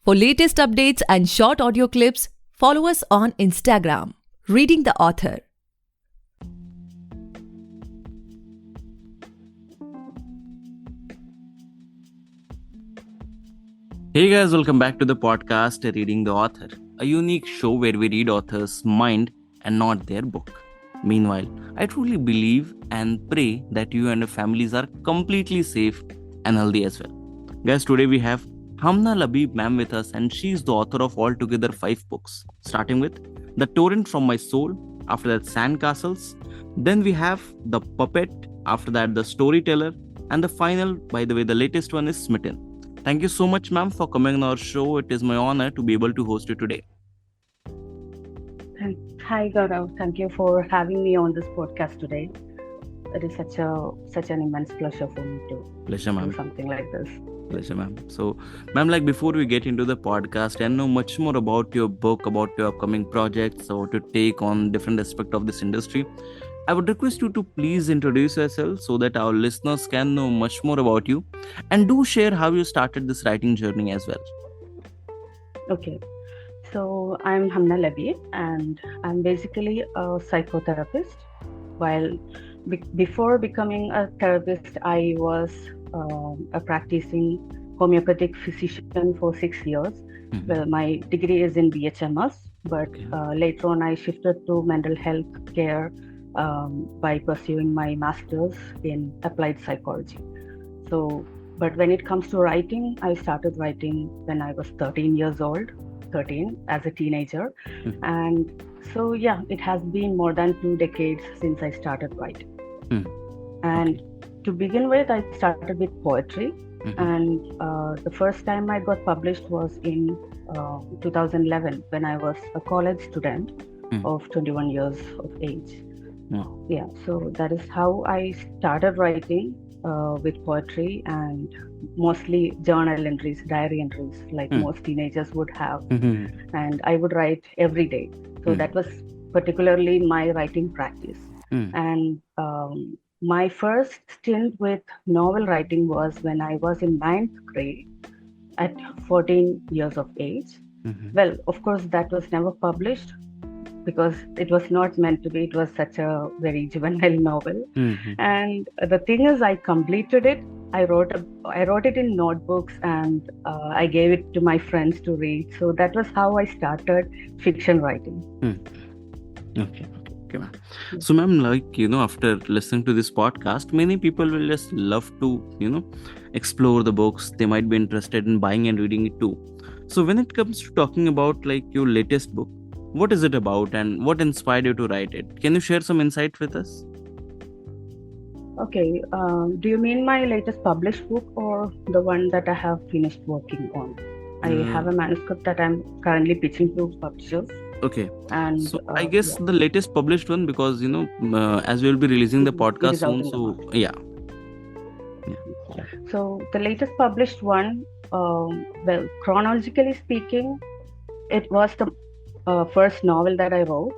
For latest updates and short audio clips, follow us on Instagram, Reading the Author. Hey guys, welcome back to the podcast Reading the Author, a unique show where we read authors' mind and not their book. Meanwhile, I truly believe and pray that you and your families are completely safe and healthy as well. Guys, today we have Hamna Labeeb ma'am with us, and she is the author of altogether 5 books, starting with The Torrent from My Soul, after that Sandcastles, then we have The Puppet, after that The Storyteller, and the final, by the way, the latest one is Smitten. Thank you so much, ma'am, for coming on our show. It is my honor to be able to host you today. Hi, Gaurav. Thank you for having me on this podcast today. It is such an immense pleasure for me to Pleasure, ma'am. do something like this. Pleasure, ma'am. So, ma'am, before we get into the podcast and know much more about your book, about your upcoming projects, or to take on different aspect of this industry, I would request you to please introduce yourself so that our listeners can know much more about you, and do share how you started this writing journey as well. Okay. So I'm Hamna Labeeb, and I'm basically a psychotherapist. While before becoming a therapist, I was a practicing homeopathic physician for 6 years. Mhm. Well, my degree is in BHMS, but Okay. later on I shifted to mental health care by pursuing my master's in applied psychology. So, but when it comes to writing, I started writing when I was 13 years old, 13 as a teenager. Mhm. And so, yeah, it has been more than 2 decades since I started writing. Hmm. And to begin with, I started with poetry. Mhm. And the first time I got published was in 2011 when I was a college student of 21 years of age. Wow. Yeah, so that is how I started writing with poetry, and mostly journal entries, diary entries, like most teenagers would have. Mhm. And I would write every day. So that was particularly my writing practice. Hmm. And my first stint with novel writing was when I was in 9th grade at 14 years of age. Mhm. Well, of course, that was never published because it was not meant to be. It was such a very juvenile novel. Mhm. And the thing is, I completed it. I wrote it in notebooks, and I gave it to my friends to read. So that was how I started fiction writing. Okay, ma'am. So, ma'am, after listening to this podcast, many people will just love to, explore the books. They might be interested in buying and reading it too. So, when it comes to talking about your latest book, what is it about and what inspired you to write it? Can you share some insight with us? Okay, do you mean my latest published book or the one that I have finished working on? I have a manuscript that I'm currently pitching to publishers. Okay. And so I guess the latest published one, because as we will be releasing the podcast soon, so yeah. So the latest published one, well, chronologically speaking, it was the first novel that I wrote.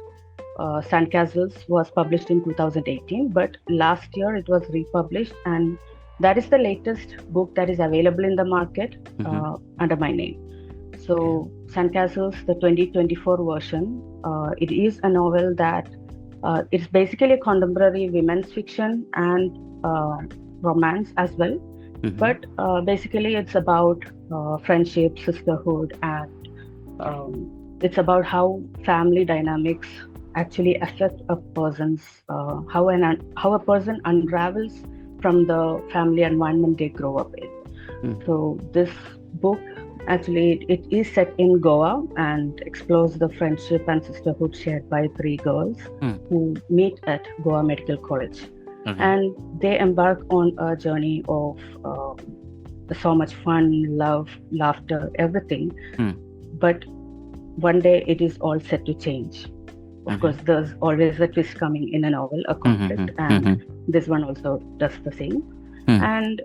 Sandcastles was published in 2018, but last year it was republished, and that is the latest book that is available in the market under my name. So Sandcastles, the 2024 version, it is a novel that it's basically a contemporary women's fiction and romance as well. But basically it's about friendship, sisterhood, and it's about how family dynamics actually affect a person's how a person unravels from the family environment they grow up in. So this book actually it is set in Goa and explores the friendship and sisterhood shared by 3 girls who meet at Goa Medical College. And they embark on a journey of so much fun, love, laughter, everything. But one day it is all set to change. Of course, there's always a twist coming in a novel, a conflict, and this one also does the same. And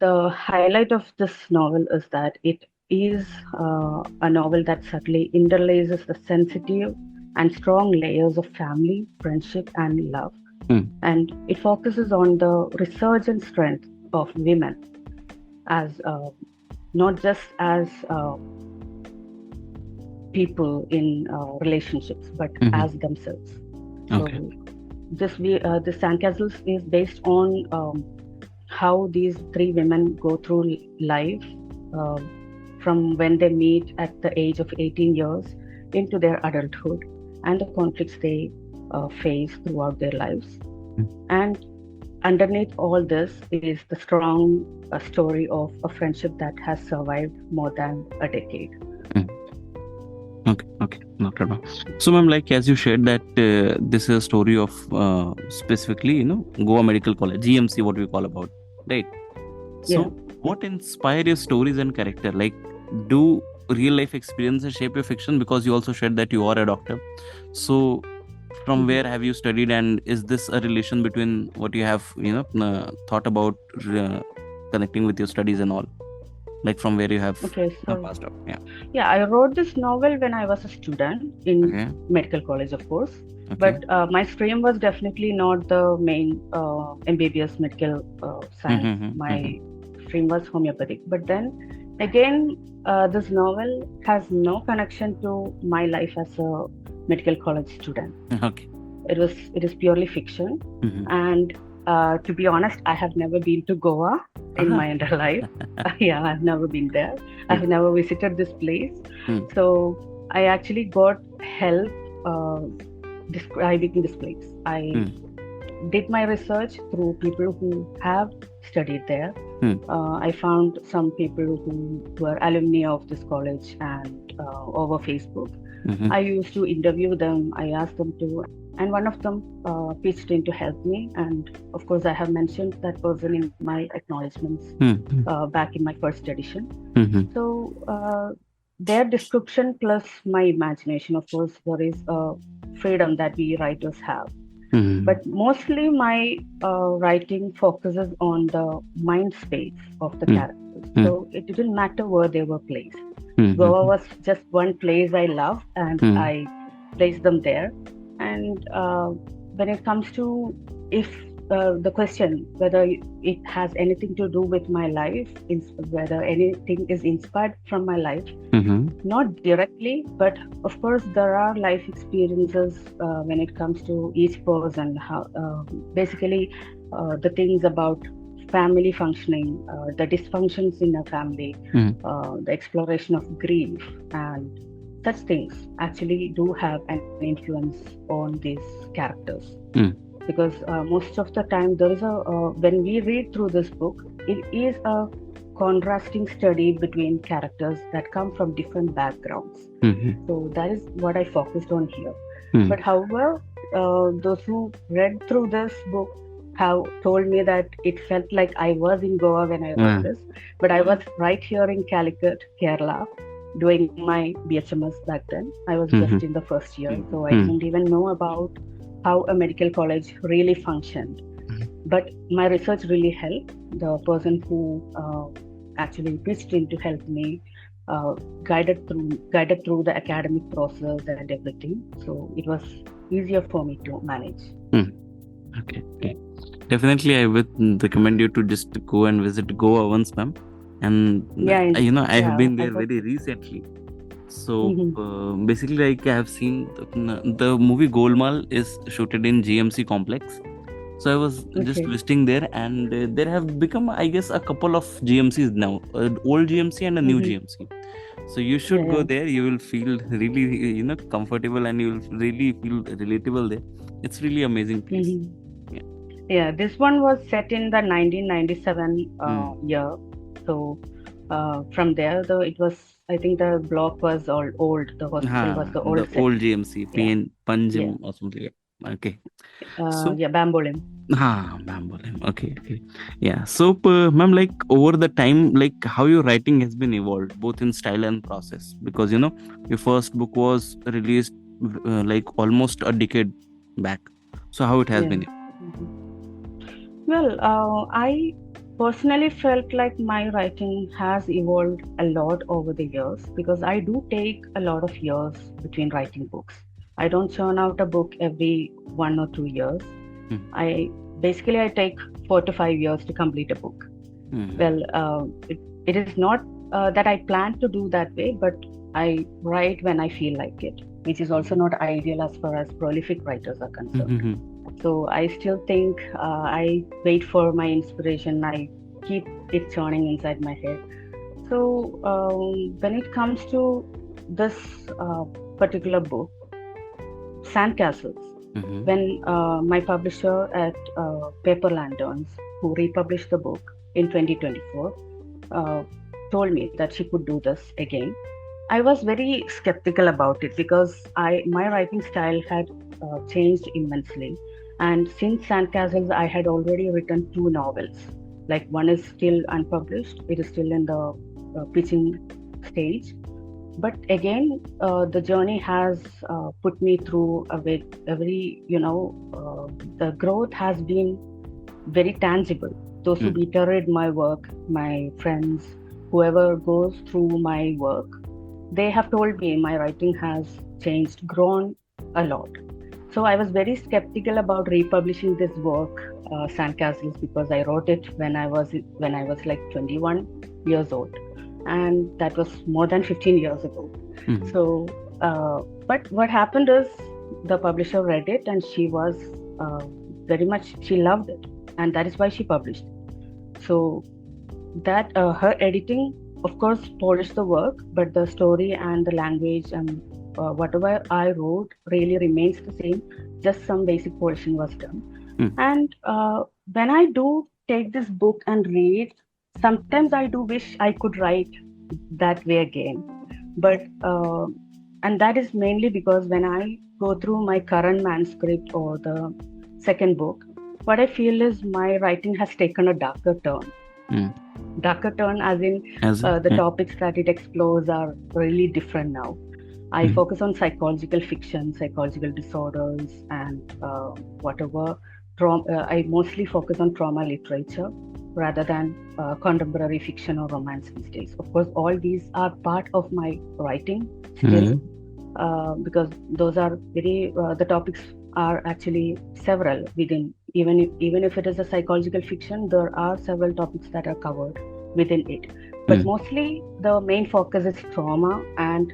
the highlight of this novel is that it is a novel that subtly interlaces the sensitive and strong layers of family, friendship, and love. And it focuses on the resurgent strength of women as not just as people in relationships, but as themselves. Okay. So this Sandcastles is based on how these three women go through life uh, from when they meet at the age of 18 years into their adulthood, and the conflicts they face throughout their lives. And underneath all this is the strong story of a friendship that has survived more than a decade. Okay, not at all. So, ma'am, like as you shared that this is a story of specifically, Goa Medical College, GMC, what we call about, right? So, Yeah. what inspire your stories and character? Like, do real life experiences shape your fiction? Because you also shared that you are a doctor. So, from where have you studied, and is this a relation between what you have, thought about connecting with your studies and all? Like from where you have Okay, so passed out? yeah, I wrote this novel when I was a student in Okay. medical college, of course. Okay. But my stream was definitely not the main MBBS medical science. My stream was homeopathic. But then again, this novel has no connection to my life as a medical college student. Okay. It is purely fiction. And to be honest, I have never been to Goa in my entire life. Yeah, I've never been there. I've never visited this place. So I actually got help describing this place. I did my research through people who have studied there. I found some people who were alumni of this college and over Facebook. I used to interview them. I asked them to, and one of them pitched in to help me. And of course, I have mentioned that person in my acknowledgements back in my first edition. So their description plus my imagination, of course, there is a freedom that we writers have. But mostly my writing focuses on the mind space of the characters. So it didn't matter where they were placed. Goa was just one place I loved, and I placed them there. And when it comes to if the question whether it has anything to do with my life, whether anything is inspired from my life, not directly, but of course there are life experiences when it comes to each person, how basically the things about family functioning, the dysfunctions in a family, the exploration of grief, and such things actually do have an influence on these characters. Because most of the time there is when we read through this book, it is a contrasting study between characters that come from different backgrounds. So that is what I focused on here. But however, those who read through this book have told me that it felt like I was in Goa when I wrote this, but I was right here in Calicut, Kerala, doing my BHMS back then. I was just in the first year, so I didn't even know about how a medical college really functioned. But my research really helped. The person who actually pitched in to help me guided through the academic process and everything. So it was easier for me to manage. Okay. Definitely, I would recommend you to just go and visit Goa once, ma'am. And I have been there very recently. So basically, like I have seen the movie Golmaal is shooted in GMC complex. So I was just visiting there, and there have become, I guess, a couple of GMCs now, an old GMC and a new GMC. So you should go there. You will feel really, comfortable, and you will really feel relatable there. It's really amazing place. Yeah, this one was set in the 1997 year. So from there, though, it was, I think the block was all old. The hospital was the old set. Old GMC, Panjim or something. Okay. Bambolim. Bambolim. Okay. Yeah. So, ma'am, like over the time, like how your writing has been evolved, both in style and process, because your first book was released like almost a decade back. So how it has been? Well, I personally felt like my writing has evolved a lot over the years, because I do take a lot of years between writing books. I don't churn out a book every 1 or 2 years. I take 4 to 5 years to complete a book. Well, it is not that I plan to do that way, but I write when I feel like it, which is also not ideal as far as prolific writers are concerned. Mhm. So I still think I wait for my inspiration. I keep it churning inside my head. So when it comes to this particular book, Sandcastles, Mhm. when my publisher at Paper Lanterns, who republished the book in 2024, uh, told me that she could do this again, I was very skeptical about it because my writing style had changed immensely. And since Sandcastles, I had already written two novels. Like one is still unpublished; it is still in the pitching stage. But again, the journey has put me through a very, the growth has been very tangible. Those who Mm. read my work, my friends, whoever goes through my work, they have told me my writing has changed, grown a lot. So I was very skeptical about republishing this work, Sandcastles, because I wrote it when I was like 21 years old, and that was more than 15 years ago. Mhm. So, but what happened is the publisher read it, and she was she loved it, and that is why she published it. So that her editing, of course, polished the work, but the story and the language and whatever I wrote really remains the same. Just some basic portion was done. Mm. And when I do take this book and read, sometimes I do wish I could write that way again. But and that is mainly because when I go through my current manuscript or the second book, what I feel is my writing has taken a darker turn. Mm. Darker turn, as in As in, the yeah. topics that it explores are really different now. I Mhm. focus on psychological fiction, psychological disorders, and whatever. I mostly focus on trauma literature rather than contemporary fiction or romance these days. Of course, all these are part of my writing still, Mhm. because those are the topics are actually several within, even if it is a psychological fiction, there are several topics that are covered within it, but Mm. mostly the main focus is trauma and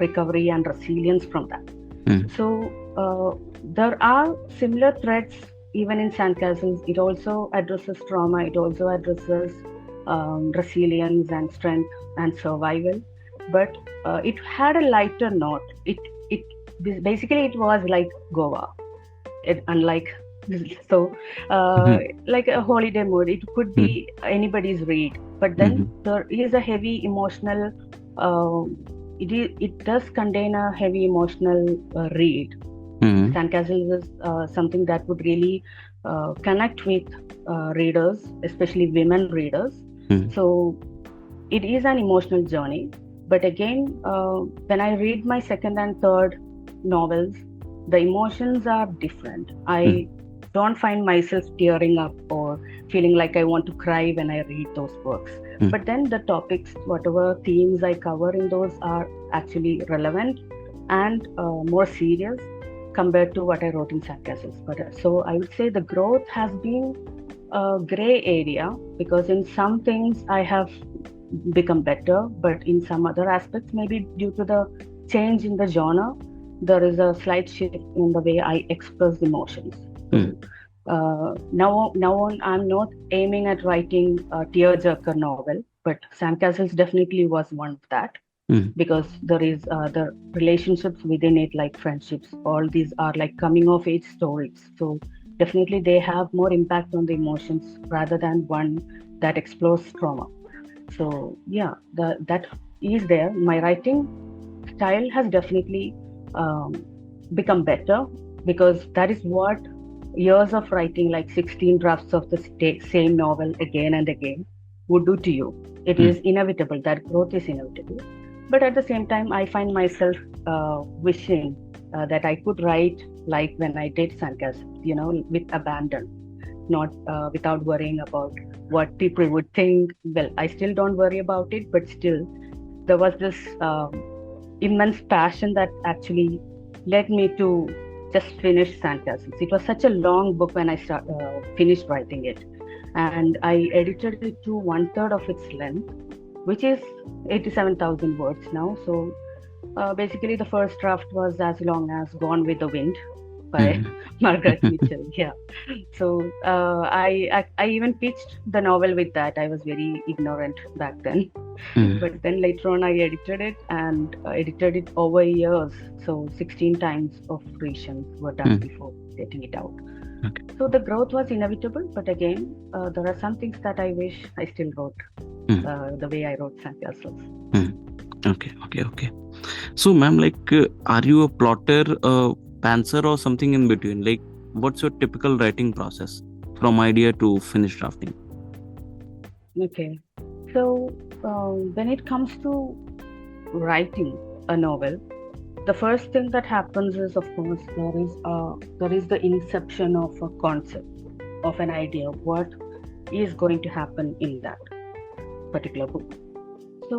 recovery and resilience from that. Mm. So there are similar threads even in Sandcastles. It also addresses trauma, it also addresses resilience and strength and survival, but it had a lighter note. It basically it was like Goa. Unlike so Mhm. like a holiday mood, it could Mm. be anybody's read, but then Mhm. there is a heavy emotional uh, it does contain a heavy emotional read. Mhm. Sandcastles is something that would really connect with readers, especially women readers. Mhm. So it is an emotional journey. But again, when I read my second and third novels, the emotions are different. Mm. I don't find myself tearing up or feeling like I want to cry when I read those books. Mm. But then the topics, whatever themes I cover in those, are actually relevant and more serious compared to what I wrote in Sandcastles. But so I would say the growth has been a gray area, because in some things I have become better, but in some other aspects, maybe due to the change in the genre, there is a slight shift in the way I express emotions. Mm. So now on, I'm not aiming at writing a tearjerker novel, but Sandcastles definitely was one of that, Mm. because there is the relationships within it, like friendships. All these are like coming of age stories. So definitely they have more impact on the emotions rather than one that explores trauma. So yeah, that is there. My writing style has definitely um, become better, because that is what years of writing, like 16 drafts of the same novel again and again, would do to you. It Mm. is inevitable. That growth is inevitable. But at the same time, I find myself wishing that I could write like when I did Sandcastle, with abandon, not without worrying about what people would think. Well, I still don't worry about it, but still, there was this immense passion that actually led me to just finish Sandcastles. It was such a long book when I finished writing it, and I edited it to one third of its length. which is 87,000 words now. So basically, the first draft was as long as Gone with the Wind by Mhm. Margaret Mitchell. Yeah. So I even pitched the novel with that. I was very ignorant back then. Mhm. But then later on, I edited it and edited it over years. So 16 times of revisions were done Mhm. before getting it out. Okay. So the growth was inevitable, but again, there are some things that I wish I still wrote Mhm. the way I wrote Sandcastles. Mhm. Okay. So, ma'am, are you a plotter, a pantser, or something in between? Like, what's your typical writing process from idea to finished drafting? Okay. So when it comes to writing a novel, the first thing that happens is, of course, there is the inception of a concept, of an idea, what is going to happen in that particular book. So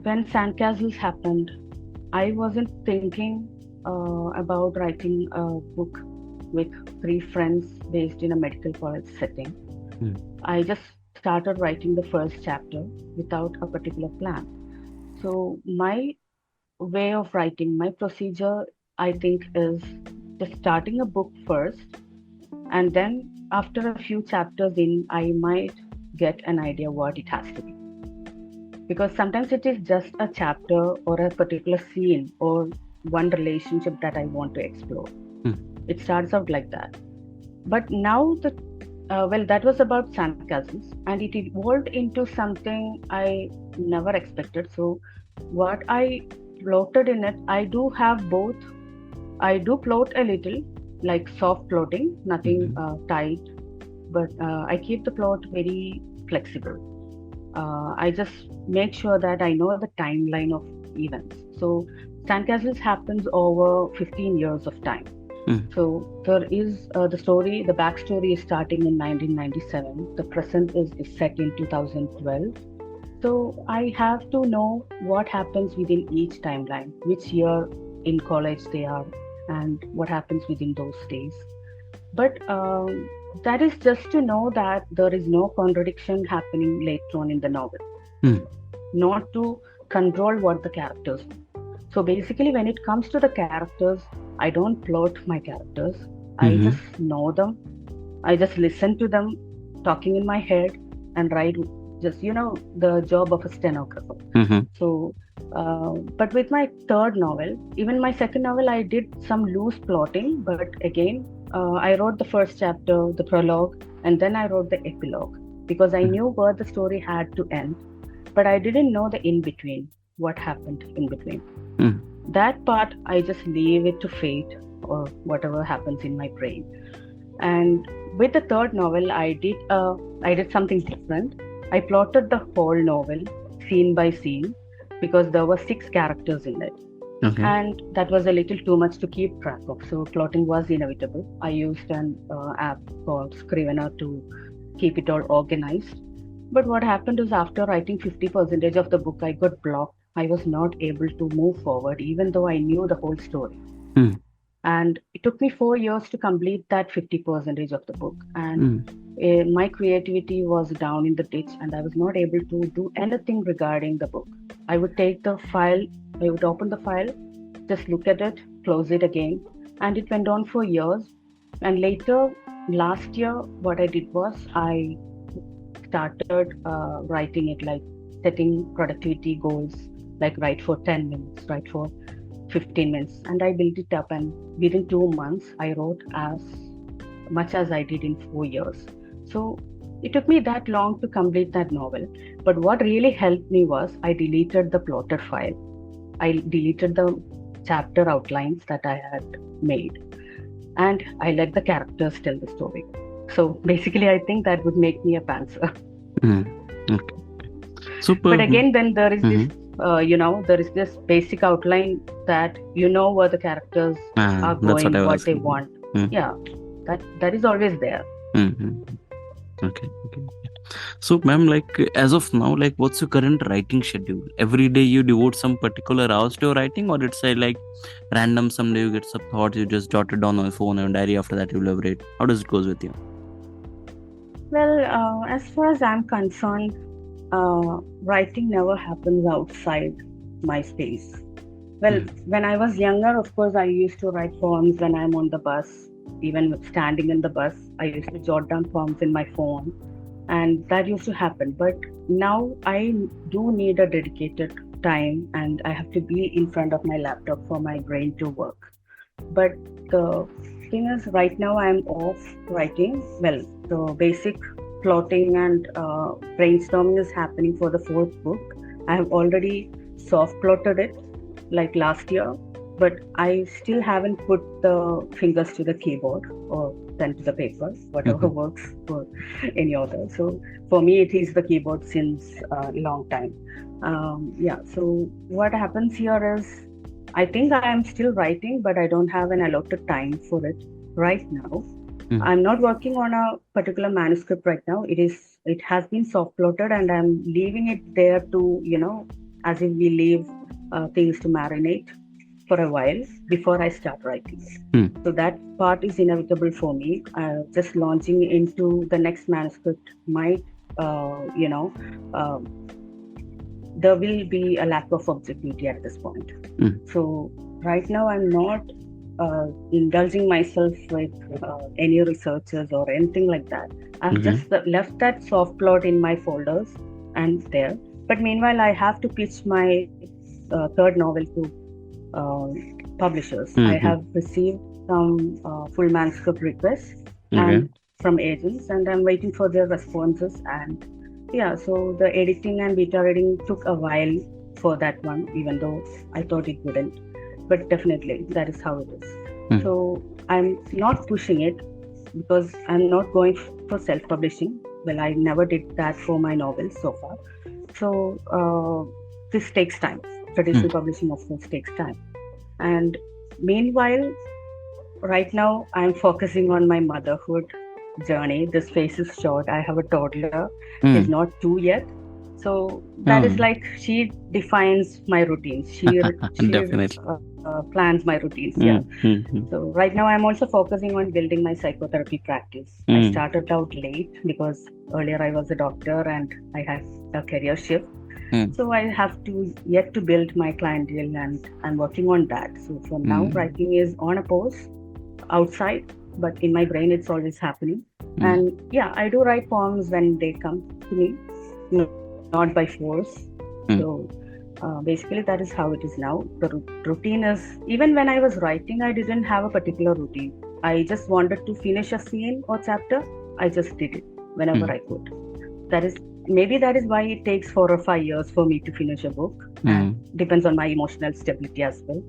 when Sandcastles happened, I wasn't thinking about writing a book with three friends based in a medical college setting. Hmm. I just started writing the first chapter without a particular plan. So my way of writing, my procedure, I think, is just starting a book first, and then after a few chapters in, I might get an idea what it has to be. Because sometimes it is just a chapter or a particular scene or one relationship that I want to explore. Hmm. It starts out like that. But now that was about sandcastles, and it evolved into something I never expected. So, what I plotted in it, I do have both. I do plot a little, like soft plotting, nothing Mhm. tight, but I keep the plot very flexible. I just make sure that I know the timeline of events. So, Sandcastles happens over 15 years of time. Mhm. So there is the backstory is starting in 1997. The present is set in 2012. So I have to know what happens within each timeline, which year in college they are, and what happens within those days. But that is just to know that there is no contradiction happening later on in the novel, Mhm. not to control what the characters do. So basically, when it comes to the characters, I don't plot my characters. I Mhm. just know them. I just listen to them talking in my head and write just, the job of a stenographer. Mhm. So, but with my third novel, even my second novel, I did some loose plotting. But again, I wrote the first chapter, the prologue, and then I wrote the epilogue because I knew where the story had to end, but I didn't know the in between, what happened in between. Mhm. That part, I just leave it to fate or whatever happens in my brain. And with the third novel, I did something different. I plotted the whole novel scene by scene because there were six characters in it, Okay. and that was a little too much to keep track of. So plotting was inevitable. I used an app called Scrivener to keep it all organized. But what happened is after writing 50% of the book, I got blocked. I was not able to move forward, even though I knew the whole story. Mhm. And it took me 4 years to complete that 50% of the book. And Mhm. my creativity was down in the ditch, and I was not able to do anything regarding the book. I would take the file, I would open the file, just look at it, close it again. And it went on for years. And later, last year, what I did was I started writing it, like setting productivity goals, like write for 10 minutes, write for 15 minutes. And I built it up. And within 2 months, I wrote as much as I did in 4 years. So it took me that long to complete that novel. But what really helped me was I deleted the plotted file. I deleted the chapter outlines that I had made, and I let the characters tell the story. So basically, I think that would make me a pantser. Mhm. Okay. Super. But again, then there is this, Mhm. there is this basic outline that where the characters are That's what going, I was what they asking. want. Mhm. Yeah, that is always there. Mhm. Okay. So, ma'am, as of now, what's your current writing schedule? Every day you devote some particular hours to your writing, or it's like random? Someday you get some thoughts, you just jot it down on your phone or diary. After that, you elaborate. How does it goes with you? Well, as far as I'm concerned, Writing never happens outside my space. Well, when I was younger, of course, I used to write poems when I'm on the bus. Even standing in the bus, I used to jot down poems in my phone, and that used to happen. But now I do need a dedicated time, and I have to be in front of my laptop for my brain to work. But the thing is, right now I'm off writing. Well, the basic plotting and brainstorming is happening for the fourth book. I have already soft plotted it like last year, but I still haven't put the fingers to the keyboard or pen to the paper, whatever works for any author. So for me, it is the keyboard since a long time. So what happens here is I think I am still writing, but I don't have an allotted time for it right now. I'm not working on a particular manuscript right now. It has been soft plotted, and I'm leaving it there to, as if we leave things to marinate for a while before I start writing. So that part is inevitable for me. Just launching into the next manuscript might, there will be a lack of objectivity at this point. So right now I'm not indulging myself with any researchers or anything like that. I've just left that soft plot in my folders and there. But meanwhile, I have to pitch my third novel to publishers. I have received some full manuscript requests and from agents, and I'm waiting for their responses. And so the editing and beta reading took a while for that one, even though I thought it wouldn't. But definitely, that is how it is. So I'm not pushing it because I'm not going for self-publishing. Well, I never did that for my novels so far. So this takes time. Traditional publishing, of course, takes time. And meanwhile, right now, I'm focusing on my motherhood journey. This phase is short. I have a toddler. He's not 2 yet. So that is like she defines my routines. She plans my routines. So right now I'm also focusing on building my psychotherapy practice. I started out late because earlier I was a doctor and I had a career shift. So I have yet to build my clientele, and I'm working on that. So for now, writing is on a pause outside, but in my brain it's always happening. And I do write poems when they come to me, not by force. So basically that is how it is now. The routine is, even when I was writing, I didn't have a particular routine. I just wanted to finish a scene or chapter. I just did it whenever I could. Maybe that is why it takes 4 or 5 years for me to finish a book. Depends on my emotional stability as well,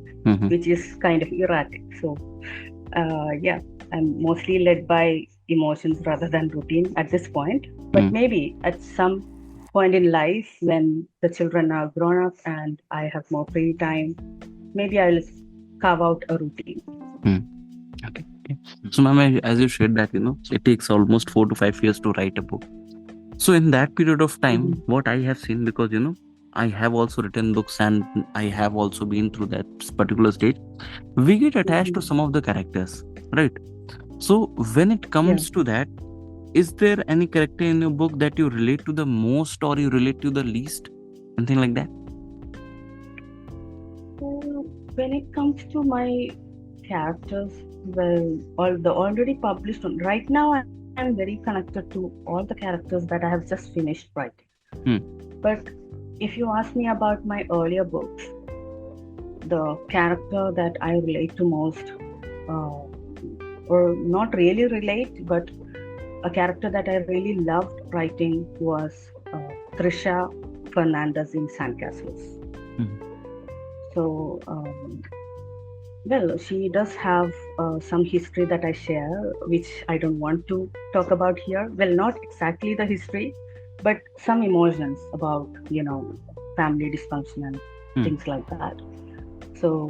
which is kind of erratic. So I'm mostly led by emotions rather than routine at this point. But maybe at some point in life, when the children are grown up and I have more free time, maybe I'll carve out a routine. Okay. So ma'am, as you said that, it takes almost 4 to 5 years to write a book. So in that period of time, what I have seen, because, I have also written books and I have also been through that particular stage, we get attached to some of the characters, right? So when it comes to that, is there any character in your book that you relate to the most or you relate to the least? Something like that? When it comes to my characters, well, all the already published one, right now I'm very connected to all the characters that I have just finished writing. But if you ask me about my earlier books, the character that I relate to most, or not really relate, but a character that I really loved writing was Trisha Fernandez in Sandcastles. So, well, she does have some history that I share, which I don't want to talk about here. Well, not exactly the history, but some emotions about, family dysfunction and things like that. So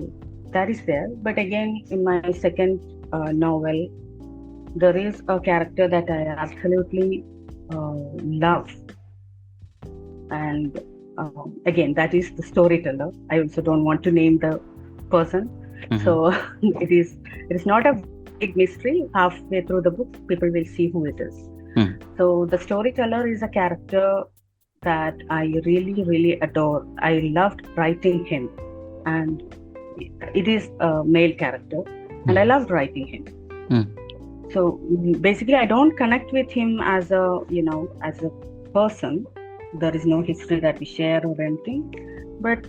that is there. But again, in my second novel, there is a character that I absolutely love. And again, that is the storyteller. I also don't want to name the person. So it is not a big mystery. Halfway through the book, people will see who it is. So the storyteller is a character that I really, really adore. I loved writing him, and it is a male character, and I loved writing him. So basically, I don't connect with him as a person. There is no history that we share or anything, but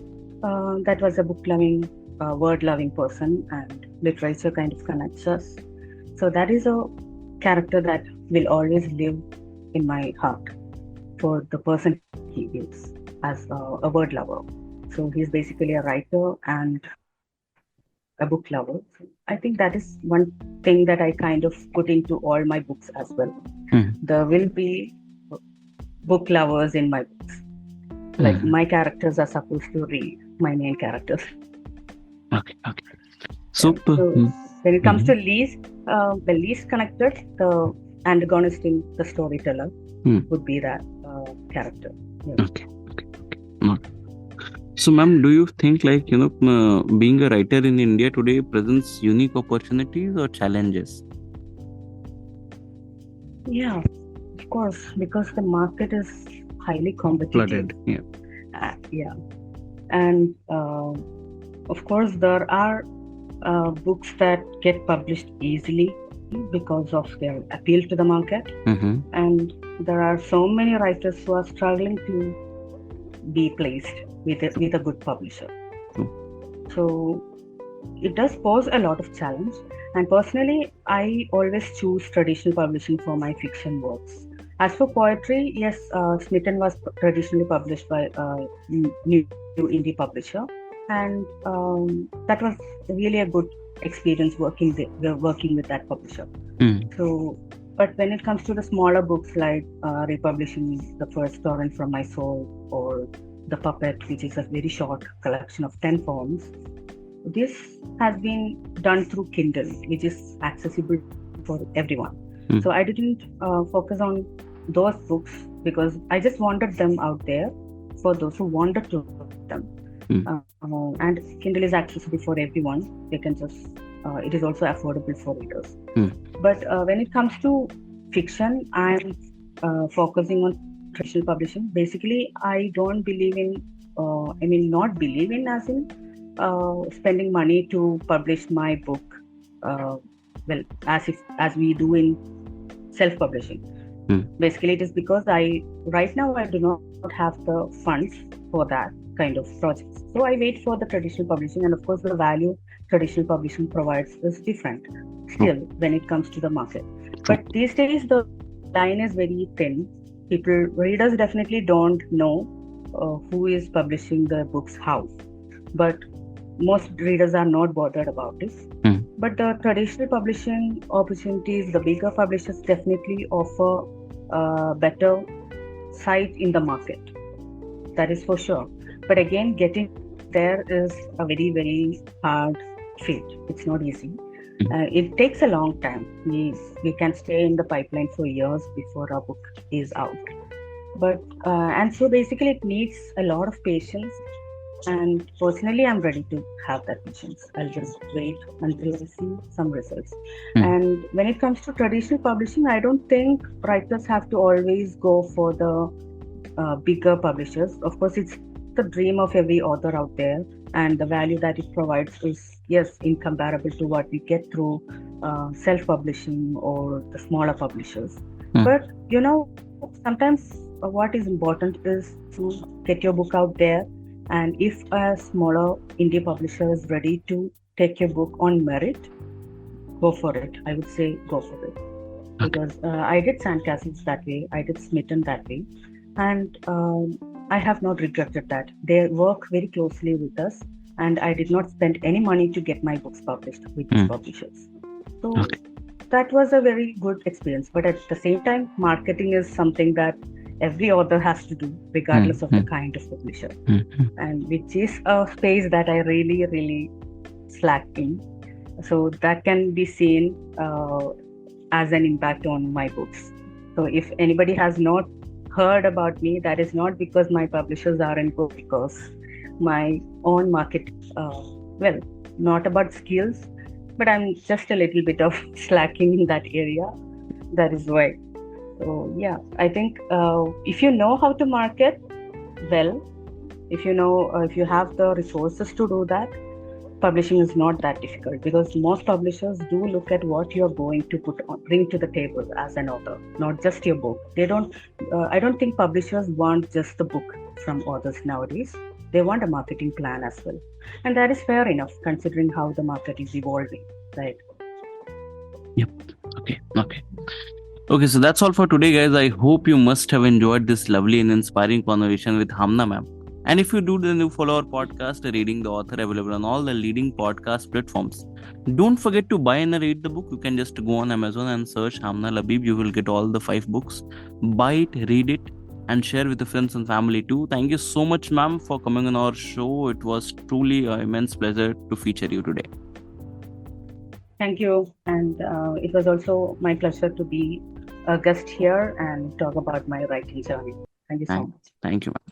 that was a book-loving, word-loving person, and literature kind of connects us. So that is a character that will always live in my heart for the person he is as a word lover. So he's basically a writer and a book lover. So I think that is one thing that I kind of put into all my books as well. There will be book lovers in my books. Like my characters are supposed to read my main characters. Okay. Super. So when it comes to the least connected, the antagonist in the storyteller would be that character. Yeah. Okay. So, ma'am, do you think being a writer in India today presents unique opportunities or challenges? Yeah, of course, because the market is highly competitive. Flooded. Yeah. And of course, there are books that get published easily because of their appeal to the market. And there are so many writers who are struggling to be placed with a good publisher. So it does pose a lot of challenge. And personally, I always choose traditional publishing for my fiction works. As for poetry, yes, Smitten was traditionally published by a new indie publisher, and that was really a good experience working with that publisher. So, but when it comes to the smaller books like republishing The First Torrent from My Soul or The Puppet, which is a very short collection of 10 poems, this has been done through Kindle, which is accessible for everyone. So I didn't focus on those books because I just wanted them out there for those who wanted to read them. And Kindle is accessible for everyone. They can just, it is also affordable for readers. But when it comes to fiction, I'm focusing on traditional publishing. Basically, I don't believe in, not believe in as in spending money to publish my book, as we do in self-publishing. Basically, it is because right now I do not have the funds for that kind of projects. So I wait for the traditional publishing, and of course the value traditional publishing provides is different still when it comes to the market. But these days the line is very thin. Readers definitely don't know who is publishing the books how. But most readers are not bothered about this. But the traditional publishing opportunities, the bigger publishers definitely offer a better size in the market. That is for sure. But again, getting there is a very, very hard feat. It's not easy. It takes a long time. We can stay in the pipeline for years before our book is out. But and so basically it needs a lot of patience. And personally, I'm ready to have that patience. I'll just wait until I see some results. And when it comes to traditional publishing, I don't think writers have to always go for the bigger publishers. Of course, it's the dream of every author out there, and the value that it provides is, yes, incomparable to what we get through self-publishing or the smaller publishers. But, sometimes what is important is to get your book out there. And if a smaller indie publisher is ready to take your book on merit, go for it. I would say go for it. Because I did Sandcastles that way. I did Smitten that way. And I have not regretted that. They work very closely with us. And I did not spend any money to get my books published with these publishers. So that was a very good experience. But at the same time, marketing is something that every author has to do, regardless of the kind of publisher. And which is a space that I really, really slack in. So that can be seen as an impact on my books. So if anybody has not heard about me, that is not because my publishers aren't good, because my own market, not about skills, but I'm just a little bit of slacking in that area. That is why. So yeah, I think if you know how to market well, if you know, if you have the resources to do that, publishing is not that difficult, because most publishers do look at what you're going to bring to the table as an author, not just your book. They don't. I don't think publishers want just the book from authors nowadays. They want a marketing plan as well, and that is fair enough considering how the market is evolving, right? Yep. Okay. Okay, so that's all for today, guys. I hope you must have enjoyed this lovely and inspiring conversation with Hamna ma'am. And if you do, then you follow our podcast, Reading the Author, available on all the leading podcast platforms. Don't forget to buy and read the book. You can just go on Amazon and search Hamna Labeeb. You will get all the 5 books. Buy it, read it, and share with your friends and family too. Thank you so much, ma'am, for coming on our show. It was truly an immense pleasure to feature you today. Thank you, and it was also my pleasure to be a guest here and talk about my writing journey. Thank you so much. Thank you, ma'am.